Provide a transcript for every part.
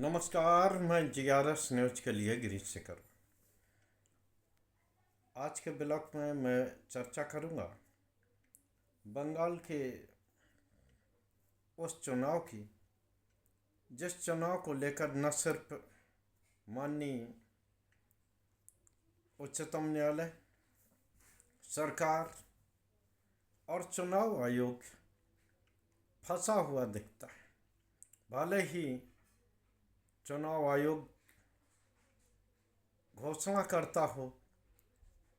नमस्कार। मैं GRS news के लिए गिरीश शेखर। आज के ब्लॉग में मैं चर्चा करूंगा बंगाल के उस चुनाव की, जिस चुनाव को लेकर न सिर्फ माननीय उच्चतम न्यायालय, सरकार और चुनाव आयोग फंसा हुआ दिखता है। भले ही चुनाव आयोग घोषणा करता हो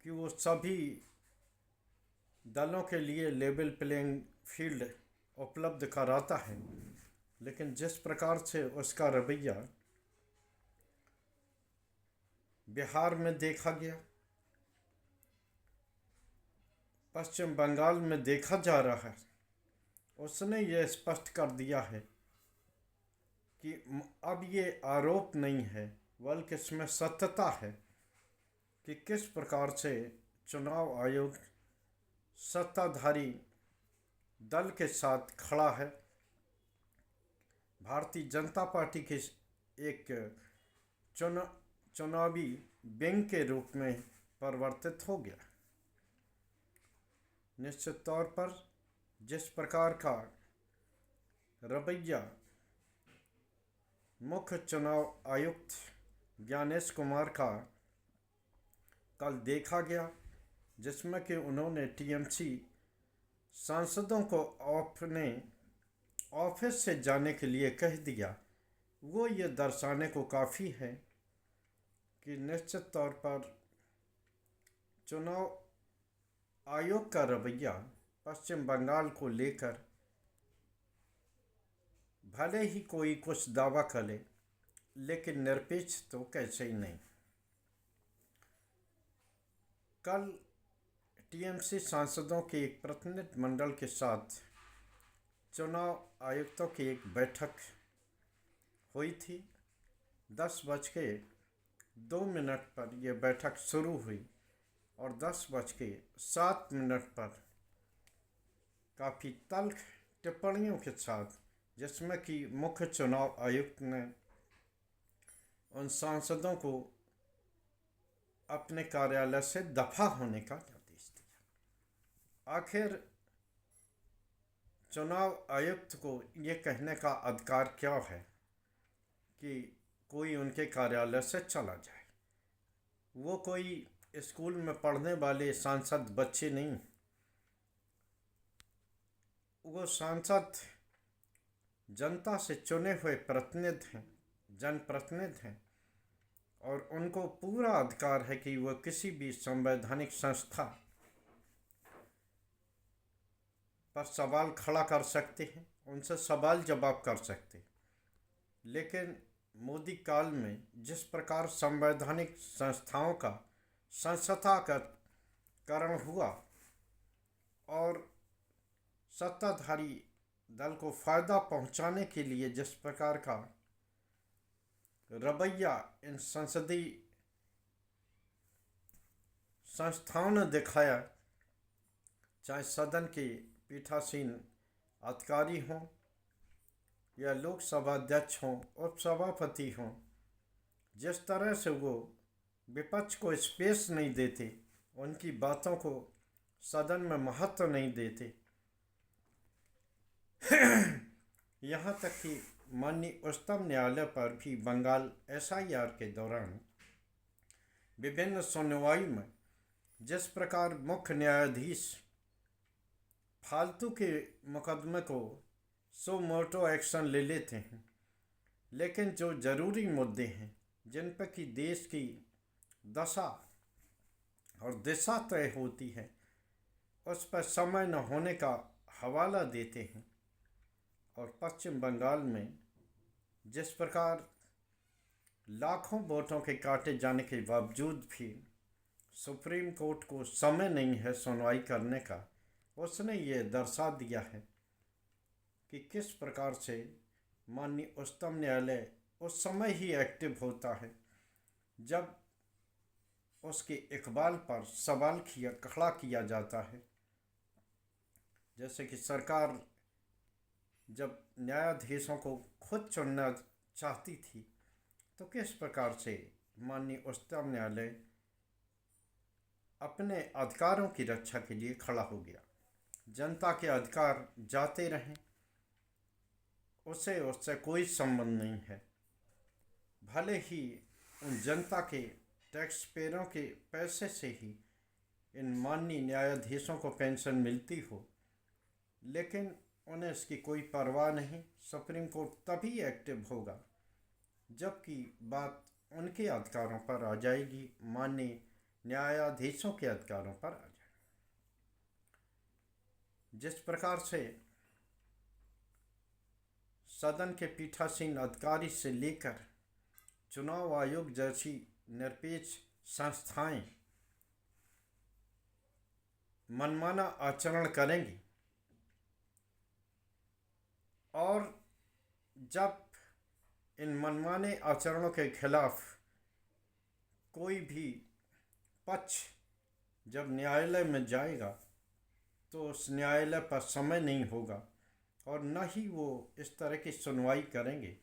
कि वो सभी दलों के लिए लेवल प्लेइंग फील्ड उपलब्ध कराता है, लेकिन जिस प्रकार से उसका रवैया बिहार में देखा गया, पश्चिम बंगाल में देखा जा रहा है, उसने ये स्पष्ट कर दिया है कि अब ये आरोप नहीं है बल्कि इसमें सत्यता है कि किस प्रकार से चुनाव आयोग सत्ताधारी दल के साथ खड़ा है। भारतीय जनता पार्टी के एक चुनावी विंग के रूप में परिवर्तित हो गया। निश्चित तौर पर जिस प्रकार का रवैया मुख्य चुनाव आयुक्त ज्ञानेश कुमार का कल देखा गया, जिसमें कि उन्होंने TMC सांसदों को अपने ऑफिस से जाने के लिए कह दिया, वो ये दर्शाने को काफ़ी है कि निश्चित तौर पर चुनाव आयोग का रवैया पश्चिम बंगाल को लेकर भले ही कोई कुछ दावा करे, लेकिन निरपेक्ष तो कैसे ही नहीं। कल TMC सांसदों के एक प्रतिनिधि मंडल के साथ चुनाव आयुक्तों की एक बैठक हुई थी। 10:02 पर यह बैठक शुरू हुई और 10:07 पर काफ़ी तल्ख टिप्पणियों के साथ, जिसमें कि मुख्य चुनाव आयुक्त ने उन सांसदों को अपने कार्यालय से दफा होने का निर्देश दिया। आखिर चुनाव आयुक्त को ये कहने का अधिकार क्या है कि कोई उनके कार्यालय से चला जाए? वो कोई स्कूल में पढ़ने वाले सांसद बच्चे नहीं, वो सांसद जनता से चुने हुए प्रतिनिधि हैं, जनप्रतिनिधि हैं, और उनको पूरा अधिकार है कि वह किसी भी संवैधानिक संस्था पर सवाल खड़ा कर सकते हैं, उनसे सवाल जवाब कर सकते हैं। लेकिन मोदी काल में जिस प्रकार संवैधानिक संस्थाओं का संस्थागतकरण हुआ और सत्ताधारी दल को फायदा पहुंचाने के लिए जिस प्रकार का रवैया इन संसदीय संस्थाओं ने दिखाया, चाहे सदन के पीठासीन अधिकारी हों या लोकसभा अध्यक्ष हों, उपसभापति हों, जिस तरह से वो विपक्ष को स्पेस नहीं देते, उनकी बातों को सदन में महत्व नहीं देते, यहाँ तक कि माननीय उच्चतम न्यायालय पर भी बंगाल SIR के दौरान विभिन्न सुनवाई में जिस प्रकार मुख्य न्यायाधीश फालतू के मुकदमे को सो मोटो एक्शन ले लेते हैं, लेकिन जो ज़रूरी मुद्दे हैं जिन पर कि देश की दशा और दिशा तय होती है, उस पर समय न होने का हवाला देते हैं। और पश्चिम बंगाल में जिस प्रकार लाखों वोटों के काटे जाने के बावजूद भी सुप्रीम कोर्ट को समय नहीं है सुनवाई करने का, उसने ये दर्शा दिया है कि किस प्रकार से माननीय उच्चतम न्यायालय उस समय ही एक्टिव होता है जब उसके इकबाल पर सवाल खड़ा किया जाता है। जैसे कि सरकार जब न्यायाधीशों को खुद चुनना चाहती थी, तो किस प्रकार से माननीय उच्चतम न्यायालय अपने अधिकारों की रक्षा के लिए खड़ा हो गया। जनता के अधिकार जाते रहें, उसे उससे कोई संबंध नहीं है। भले ही उन जनता के टैक्स पेयरों के पैसे से ही इन माननीय न्यायाधीशों को पेंशन मिलती हो, लेकिन उन्हें इसकी कोई परवाह नहीं। सुप्रीम कोर्ट तभी एक्टिव होगा जबकि बात उनके अधिकारों पर आ जाएगी, माननीय न्यायाधीशों के अधिकारों पर आ जाएगी। जिस प्रकार से सदन के पीठासीन अधिकारी से लेकर चुनाव आयोग जैसी निरपेक्ष संस्थाएं मनमाना आचरण करेंगी, और जब इन मनमाने आचरणों के खिलाफ कोई भी पक्ष जब न्यायालय में जाएगा तो उस न्यायालय पर समय नहीं होगा और न ही वो इस तरह की सुनवाई करेंगे।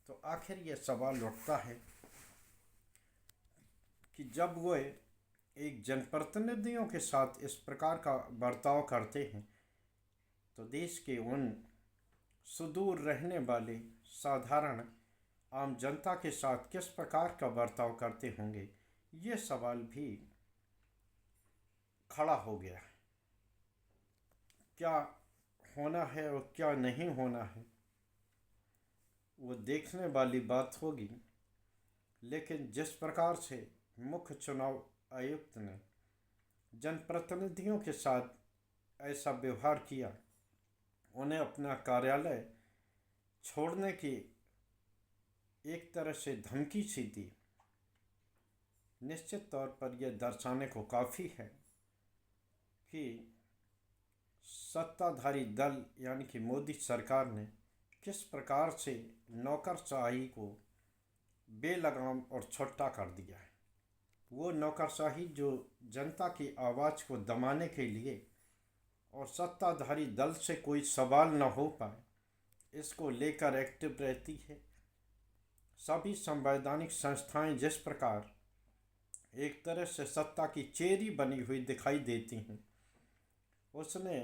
तो आखिर ये सवाल उठता है कि जब वो एक जनप्रतिनिधियों के साथ इस प्रकार का बर्ताव करते हैं तो देश के उन सुदूर रहने वाले साधारण आम जनता के साथ किस प्रकार का बर्ताव करते होंगे, ये सवाल भी खड़ा हो गया है। क्या होना है और क्या नहीं होना है वो देखने वाली बात होगी, लेकिन जिस प्रकार से मुख्य चुनाव आयुक्त ने जनप्रतिनिधियों के साथ ऐसा व्यवहार किया, उन्हें अपना कार्यालय छोड़ने की एक तरह से धमकी सी दी, निश्चित तौर पर यह दर्शाने को काफ़ी है कि सत्ताधारी दल यानी कि मोदी सरकार ने किस प्रकार से नौकरशाही को बेलगाम और छुट्टा कर दिया है। वो नौकरशाही जो जनता की आवाज़ को दबाने के लिए और सत्ताधारी दल से कोई सवाल न हो पाए, इसको लेकर एक्टिव रहती है। सभी संवैधानिक संस्थाएं जिस प्रकार एक तरह से सत्ता की चेरी बनी हुई दिखाई देती हैं, उसने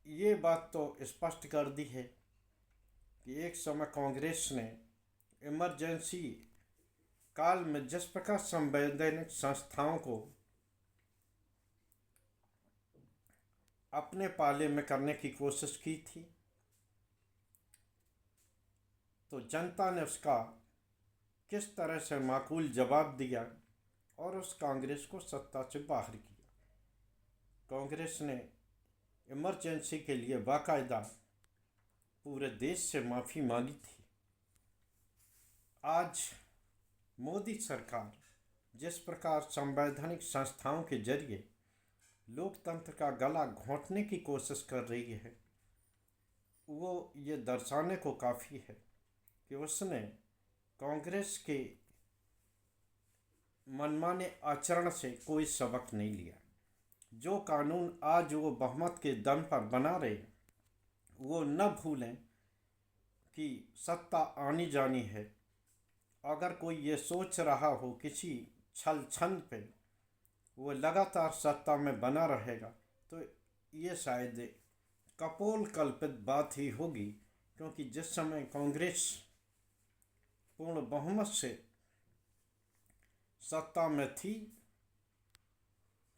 ये बात तो स्पष्ट कर दी है कि एक समय कांग्रेस ने इमरजेंसी काल में जिस प्रकार संवैधानिक संस्थाओं को अपने पाले में करने की कोशिश की थी, तो जनता ने उसका किस तरह से माकूल जवाब दिया और उस कांग्रेस को सत्ता से बाहर किया। कांग्रेस ने इमरजेंसी के लिए बाकायदा पूरे देश से माफ़ी मांगी थी। आज मोदी सरकार जिस प्रकार संवैधानिक संस्थाओं के जरिए लोकतंत्र का गला घोंटने की कोशिश कर रही है, वो ये दर्शाने को काफ़ी है कि उसने कांग्रेस के मनमाने आचरण से कोई सबक नहीं लिया। जो कानून आज वो बहुमत के दम पर बना रहे, वो न भूलें कि सत्ता आनी जानी है। अगर कोई ये सोच रहा हो किसी छल छंद पे वो लगातार सत्ता में बना रहेगा, तो ये शायद कपोल कल्पित बात ही होगी, क्योंकि जिस समय कांग्रेस पूर्ण बहुमत से सत्ता में थी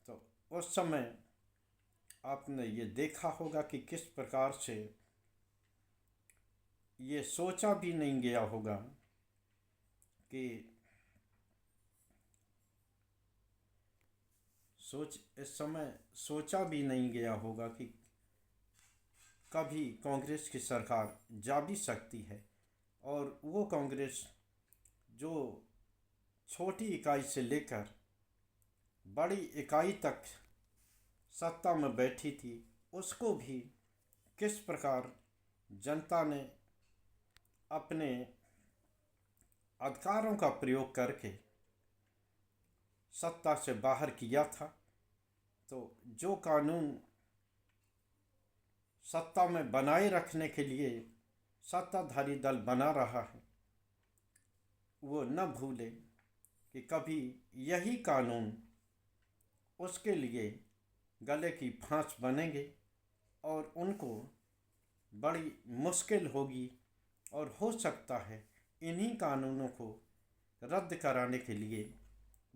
तो उस समय आपने ये देखा होगा कि किस प्रकार से ये सोचा भी नहीं गया होगा कि इस समय सोचा भी नहीं गया होगा कि कभी कांग्रेस की सरकार जा भी सकती है। और वो कांग्रेस जो छोटी इकाई से लेकर बड़ी इकाई तक सत्ता में बैठी थी, उसको भी किस प्रकार जनता ने अपने अधिकारों का प्रयोग करके सत्ता से बाहर किया था। तो जो कानून सत्ता में बनाए रखने के लिए सत्ताधारी दल बना रहा है वो न भूले कि कभी यही कानून उसके लिए गले की फांस बनेंगे और उनको बड़ी मुश्किल होगी और हो सकता है इन्हीं कानूनों को रद्द कराने के लिए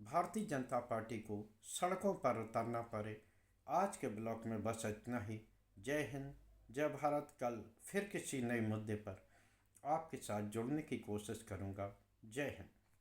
भारतीय जनता पार्टी को सड़कों पर उतरना पड़े। आज के ब्लॉग में बस इतना ही। जय हिंद, जय भारत। कल फिर किसी नए मुद्दे पर आपके साथ जुड़ने की कोशिश करूँगा। जय हिंद।